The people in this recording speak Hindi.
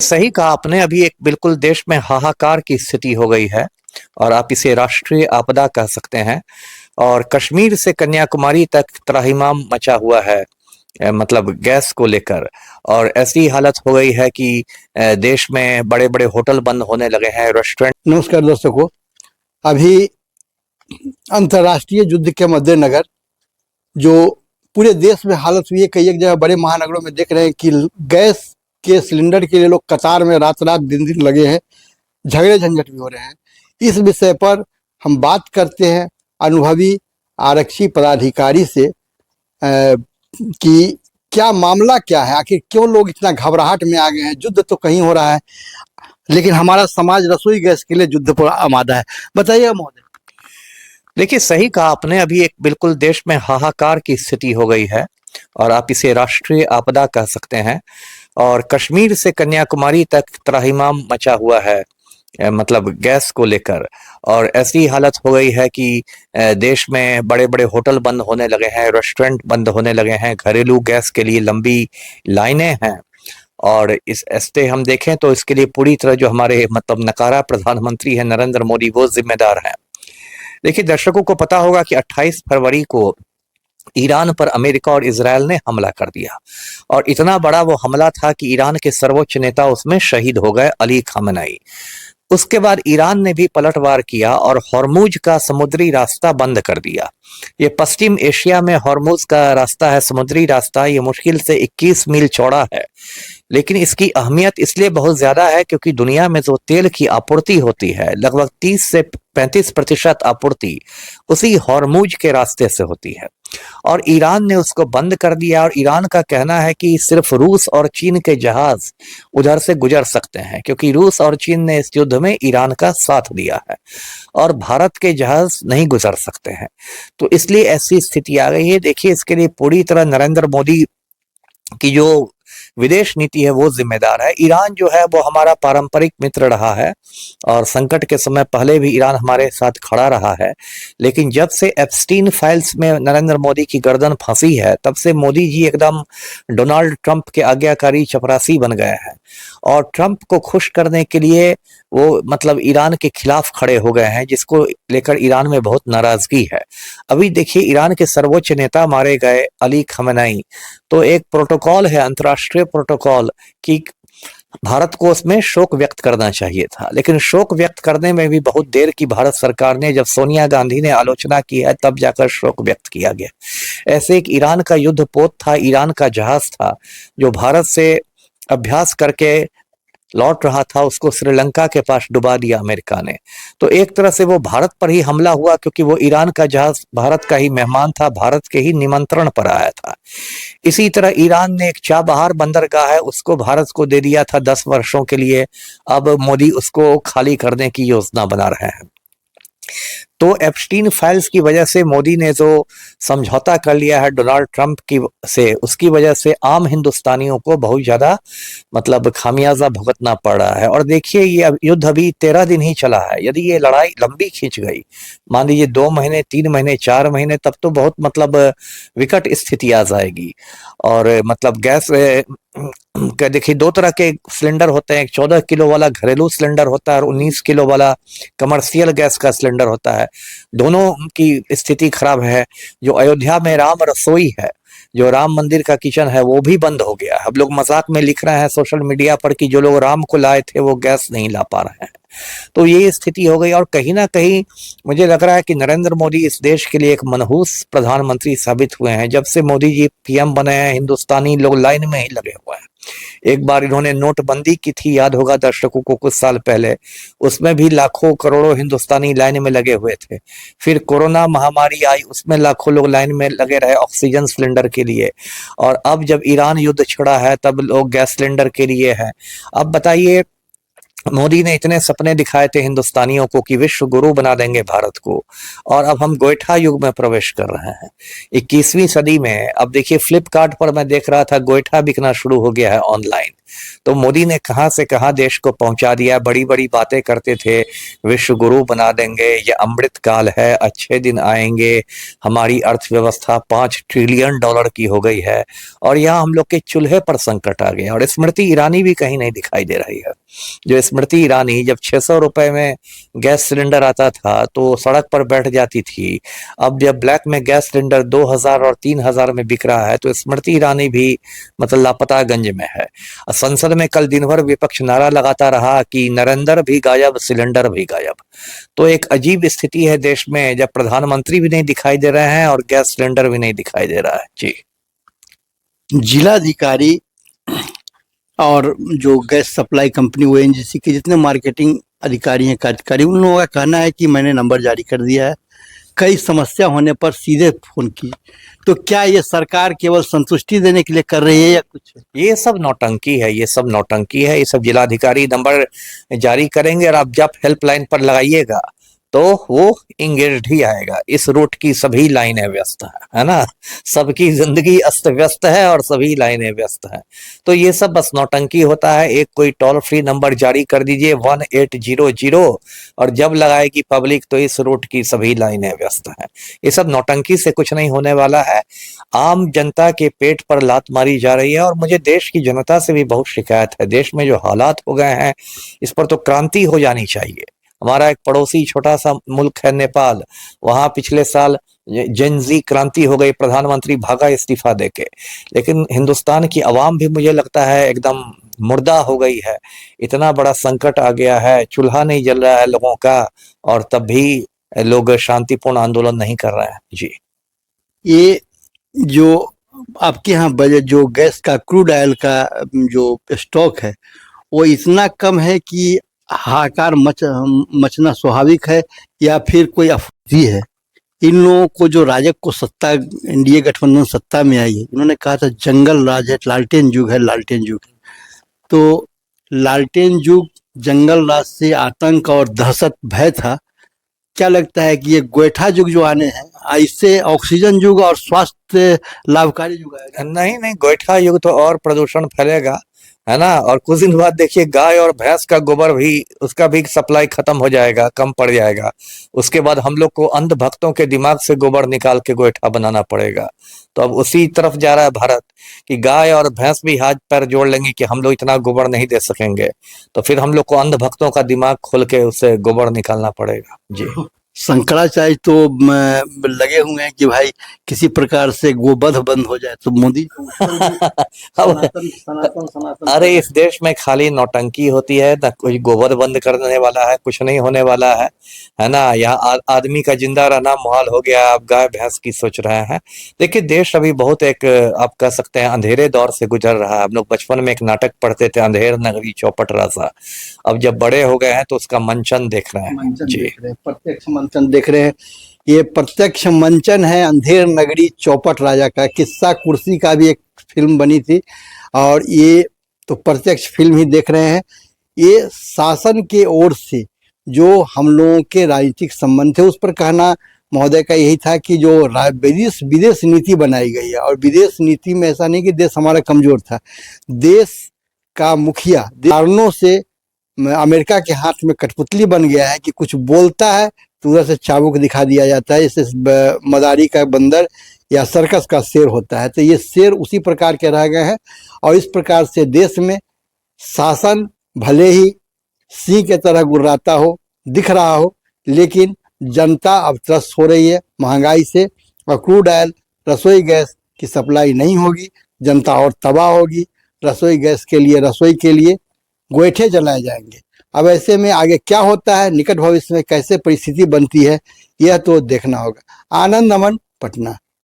सही कहा आपने। अभी एक बिल्कुल देश में हाहाकार की स्थिति हो गई है और आप इसे राष्ट्रीय आपदा कह सकते हैं। और कश्मीर से कन्याकुमारी तक त्राहिमाम मचा हुआ है, मतलब गैस को लेकर। और ऐसी हालत हो गई है कि देश में बड़े बड़े होटल बंद होने लगे हैं, रेस्टोरेंट। नमस्कार दर्शकों, अभी अंतर्राष्ट्रीय युद्ध के मद्देनजर जो पूरे देश में हालत हुई है, कई एक जगह बड़े महानगरों में देख रहे हैं कि गैस के सिलेंडर के लिए लोग कतार में रात रात दिन दिन लगे हैं, झगड़े झंझट भी हो रहे हैं। इस विषय पर हम बात करते हैं अनुभवी आरक्षी पदाधिकारी से कि क्या मामला क्या है, आखिर क्यों लोग इतना घबराहट में आ गए हैं। युद्ध तो कहीं हो रहा है, लेकिन हमारा समाज रसोई गैस के लिए युद्ध पर आमादा है। बताइए महोदय। देखिए, सही कहा आपने। अभी एक बिल्कुल देश में हाहाकार की स्थिति हो गई है और आप इसे राष्ट्रीय आपदा कह सकते हैं। और कश्मीर से कन्याकुमारी तक त्राहिमाम मचा हुआ है, मतलब गैस को लेकर। और ऐसी हालत हो गई है कि देश में बड़े बड़े होटल बंद होने लगे हैं, रेस्टोरेंट बंद होने लगे हैं, घरेलू गैस के लिए लंबी लाइनें हैं। और इस ऐसे हम देखें तो इसके लिए पूरी तरह जो हमारे मतलब नकारा प्रधानमंत्री है नरेंद्र मोदी, वो जिम्मेदार हैं। देखिए, दर्शकों को पता होगा कि 28 फरवरी को ईरान पर अमेरिका और इजरायल ने हमला कर दिया। और इतना बड़ा वो हमला था कि ईरान के सर्वोच्च नेता उसमें शहीद हो गए, अली खामेनेई। उसके बाद ईरान ने भी पलटवार किया और हॉर्मुज का समुद्री रास्ता बंद कर दिया। ये पश्चिम एशिया में हॉर्मुज का रास्ता है, समुद्री रास्ता। ये मुश्किल से 21 मील चौड़ा है, लेकिन इसकी अहमियत इसलिए बहुत ज्यादा है क्योंकि दुनिया में जो तेल की आपूर्ति होती है, लगभग 30 से 35% आपूर्ति उसी हॉर्मुज के रास्ते से होती है। और ईरान ने उसको बंद कर दिया। और ईरान का कहना है कि सिर्फ रूस और चीन के जहाज उधर से गुजर सकते हैं, क्योंकि रूस और चीन ने इस युद्ध में ईरान का साथ दिया है और भारत के जहाज नहीं गुजर सकते हैं। तो इसलिए ऐसी स्थिति आ गई है। देखिए, इसके लिए पूरी तरह नरेंद्र मोदी की जो विदेश नीति है वो जिम्मेदार है। ईरान जो है वो हमारा पारंपरिक मित्र रहा है और संकट के समय पहले भी ईरान हमारे साथ खड़ा रहा है। लेकिन जब से एप्स्टीन फाइल्स में नरेंद्र मोदी की गर्दन फंसी है, तब से मोदी जी एकदम डोनाल्ड ट्रंप के आज्ञाकारी चपरासी बन गए हैं। और ट्रंप को खुश करने के लिए वो मतलब ईरान के खिलाफ खड़े हो गए हैं, जिसको लेकर ईरान में बहुत नाराजगी है। अभी देखिए, ईरान के सर्वोच्च नेता मारे गए, अली खामेनेई। तो एक प्रोटोकॉल है, अंतर्राष्ट्रीय प्रोटोकॉल, कि भारत को उसमें शोक व्यक्त करना चाहिए था। लेकिन शोक व्यक्त करने में भी बहुत देर की भारत सरकार ने, जब सोनिया गांधी ने आलोचना की है तब जाकर शोक व्यक्त किया गया। ऐसे एक ईरान का युद्धपोत था, ईरान का जहाज था, जो भारत से अभ्यास करके लौट रहा था, उसको श्रीलंका के पास डुबा दिया अमेरिका ने। तो एक तरह से वो भारत पर ही हमला हुआ, क्योंकि वो ईरान का जहाज भारत का ही मेहमान था, भारत के ही निमंत्रण पर आया था। इसी तरह ईरान ने एक चाबहार बंदरगाह है, उसको भारत को दे दिया था 10 वर्षों के लिए। अब मोदी उसको खाली करने की योजना बना रहे हैं। तो एप्स्टीन फाइल्स की वजह से मोदी ने जो समझौता कर लिया है डोनाल्ड ट्रंप की से, उसकी वजह से आम हिंदुस्तानियों को बहुत ज्यादा मतलब खामियाजा भुगतना पड़ रहा है। और देखिए, ये युद्ध अभी 13 दिन ही चला है। यदि ये लड़ाई लंबी खींच गई, मान लीजिए 2 महीने, 3 महीने, 4 महीने, तब तो बहुत मतलब विकट स्थिति आ जाएगी। और मतलब गैस देखिए, 2 तरह के सिलेंडर होते हैं। एक 14 किलो वाला घरेलू सिलेंडर होता है और 19 किलो वाला कमर्शियल गैस का सिलेंडर होता है। दोनों की स्थिति खराब है। जो अयोध्या में राम रसोई है, जो राम मंदिर का किचन है, वो भी बंद हो गया। अब लोग मजाक में लिख रहे हैं सोशल मीडिया पर कि जो लोग राम को लाए थे वो गैस नहीं ला पा रहे हैं। तो ये स्थिति हो गई। और कहीं ना कहीं मुझे लग रहा है कि नरेंद्र मोदी इस देश के लिए एक मनहूस प्रधानमंत्री साबित हुए हैं। जब से मोदी जी पीएम बने हैं, हिंदुस्तानी लोग लाइन में ही लगे हुए हैं। एक बार इन्होंने नोटबंदी की थी, याद होगा दर्शकों को, कुछ साल पहले। उसमें भी लाखों करोड़ों हिंदुस्तानी लाइन में लगे हुए थे। फिर कोरोना महामारी आई, उसमें लाखों लोग लाइन में लगे रहे ऑक्सीजन सिलेंडर के लिए। और अब जब ईरान युद्ध छिड़ा है, तब लोग गैस सिलेंडर के लिए हैं। अब बताइए, मोदी ने इतने सपने दिखाए थे हिंदुस्तानियों को कि विश्व गुरु बना देंगे भारत को, और अब हम गोइठा युग में प्रवेश कर रहे हैं 21वीं सदी में। अब देखिए, फ्लिपकार्ट पर मैं देख रहा था गोइठा बिकना शुरू हो गया है ऑनलाइन। तो मोदी ने कहां से कहां देश को पहुंचा दिया। बड़ी बड़ी बातें करते थे, विश्व गुरु बना देंगे, ये अमृत काल है, अच्छे दिन आएंगे, हमारी अर्थव्यवस्था $5 ट्रिलियन की हो गई है, और यहाँ हम लोग के चूल्हे पर संकट आ गया। और स्मृति ईरानी भी कहीं नहीं दिखाई दे रही है। जो स्मृति ईरानी जब 600 रुपए में गैस सिलेंडर आता था तो सड़क पर बैठ जाती थी, अब जब ब्लैक में गैस सिलेंडर 2000 और 3000 में बिक रहा है तो स्मृति ईरानी भी मतलब लापतागंज में है। संसद में कल दिन भर विपक्ष नारा लगाता रहा कि नरेंद्र भी गायब, सिलेंडर भी गायब। तो एक अजीब स्थिति है देश में, जब प्रधानमंत्री भी नहीं दिखाई दे रहे हैं और गैस सिलेंडर भी नहीं दिखाई दे रहा है। जी, जिलाधिकारी और जो गैस सप्लाई कंपनी ओएनजीसी के जितने मार्केटिंग अधिकारी हैं, कार्यकारी, उन लोगों का कहना है कि मैंने नंबर जारी कर दिया है, कई समस्या होने पर सीधे फोन की। तो क्या ये सरकार केवल संतुष्टि देने के लिए कर रही है या कुछ? ये सब नौटंकी है, ये सब नौटंकी है। ये सब जिलाधिकारी नंबर जारी करेंगे और आप जब हेल्पलाइन पर लगाइएगा तो वो इंगेज्ड ही आएगा। इस रूट की सभी लाइनें व्यस्त है ना, सबकी जिंदगी अस्त व्यस्त है और सभी लाइनें व्यस्त हैं। तो ये सब बस नौटंकी होता है। एक कोई टोल फ्री नंबर जारी कर दीजिए 1800, और जब लगाएगी पब्लिक तो इस रूट की सभी लाइनें व्यस्त हैं। ये सब नौटंकी से कुछ नहीं होने वाला है। आम जनता के पेट पर लात मारी जा रही है, और मुझे देश की जनता से भी बहुत शिकायत है। देश में जो हालात हो गए हैं इस पर तो क्रांति हो जानी चाहिए। हमारा एक पड़ोसी छोटा सा मुल्क है नेपाल, वहां पिछले साल जेनजी क्रांति हो गई, प्रधानमंत्री भागा इस्तीफा देके। लेकिन हिंदुस्तान की आवाम भी मुझे लगता है एकदम मुर्दा हो गई है। इतना बड़ा संकट आ गया है, चूल्हा नहीं जल रहा है लोगों का, और तब भी लोग शांतिपूर्ण आंदोलन नहीं कर रहे हैं। जी, ये जो आपके यहाँ बजट जो गैस का क्रूड ऑयल का जो स्टॉक है वो इतना कम है कि हाहाकार मचना स्वाभाविक है, या फिर कोई अफवाही है? इन लोगों को जो राजग को सत्ता, एनडीए गठबंधन सत्ता में आई है, इन्होंने कहा था जंगल राज है, लालटेन युग है, लालटेन युग है। तो लालटेन युग, जंगल राज से आतंक और दहशत भय था। क्या लगता है कि ये गोइठा युग जो आने हैं, इससे ऑक्सीजन युग और स्वास्थ्य लाभकारी युग आएगा? नहीं नहीं, गोइठा युग तो और प्रदूषण फैलेगा, है ना। और कुछ दिन बाद देखिए गाय और भैंस का गोबर भी, उसका भी सप्लाई खत्म हो जाएगा, कम पड़ जाएगा। उसके बाद हम लोग को अंध भक्तों के दिमाग से गोबर निकाल के गोइठा बनाना पड़ेगा। तो अब उसी तरफ जा रहा है भारत कि गाय और भैंस भी हाथ पैर जोड़ लेंगे कि हम लोग इतना गोबर नहीं दे सकेंगे, तो फिर हम लोग को अंध भक्तों का दिमाग खोल के उससे गोबर निकालना पड़ेगा। जी, शंकराचार्य तो लगे हुए हैं कि भाई किसी प्रकार से गोवध बंद हो जाए, तो मोदी सनातन अरे इस देश में खाली नौटंकी होती है ना, कोई गोबर बंद करने वाला है, कुछ नहीं होने वाला है ना। यहाँ आदमी का जिंदा रहना मुहाल हो गया, आप गाय भैंस की सोच रहे हैं। देखिए देश अभी बहुत एक, आप कह सकते हैं, अंधेरे दौर से गुजर रहा है। हम लोग बचपन में एक नाटक पढ़ते थे, अंधेर नगरी चौपट राजा। अब जब बड़े हो गए हैं तो उसका मंचन देख रहे हैं। जी, प्रत्यक्ष मंचन देख रहे हैं। ये प्रत्यक्ष मंचन है अंधेर नगरी चौपट राजा का। किस्सा कुर्सी का भी एक फिल्म बनी थी, और ये तो प्रत्यक्ष फिल्म ही देख रहे हैं। ये शासन के ओर से जो हम लोगों के राजनीतिक संबंध थे उस पर कहना महोदय का यही था कि जो विदेश नीति बनाई गई है, और विदेश नीति में ऐसा नहीं कि देश हमारा कमजोर था, देश का मुखिया कारणों से अमेरिका के हाथ में कठपुतली बन गया है कि कुछ बोलता है तो उधर से चाबुक दिखा दिया जाता है, जैसे मदारी का बंदर या सर्कस का शेर होता है। तो ये शेर उसी प्रकार के रह गए हैं, और इस प्रकार से देश में शासन भले ही सिंह के तरह गुर्राता हो, दिख रहा हो, लेकिन जनता अब त्रस्त हो रही है महंगाई से, और क्रूड ऑयल, रसोई गैस की सप्लाई नहीं होगी, जनता और तबाह होगी। रसोई गैस के लिए, रसोई के लिए गोइठे जलाए जाएंगे। अब ऐसे में आगे क्या होता है, निकट भविष्य में कैसे परिस्थिति बनती है, यह तो देखना होगा। आनंद अमन, पटना।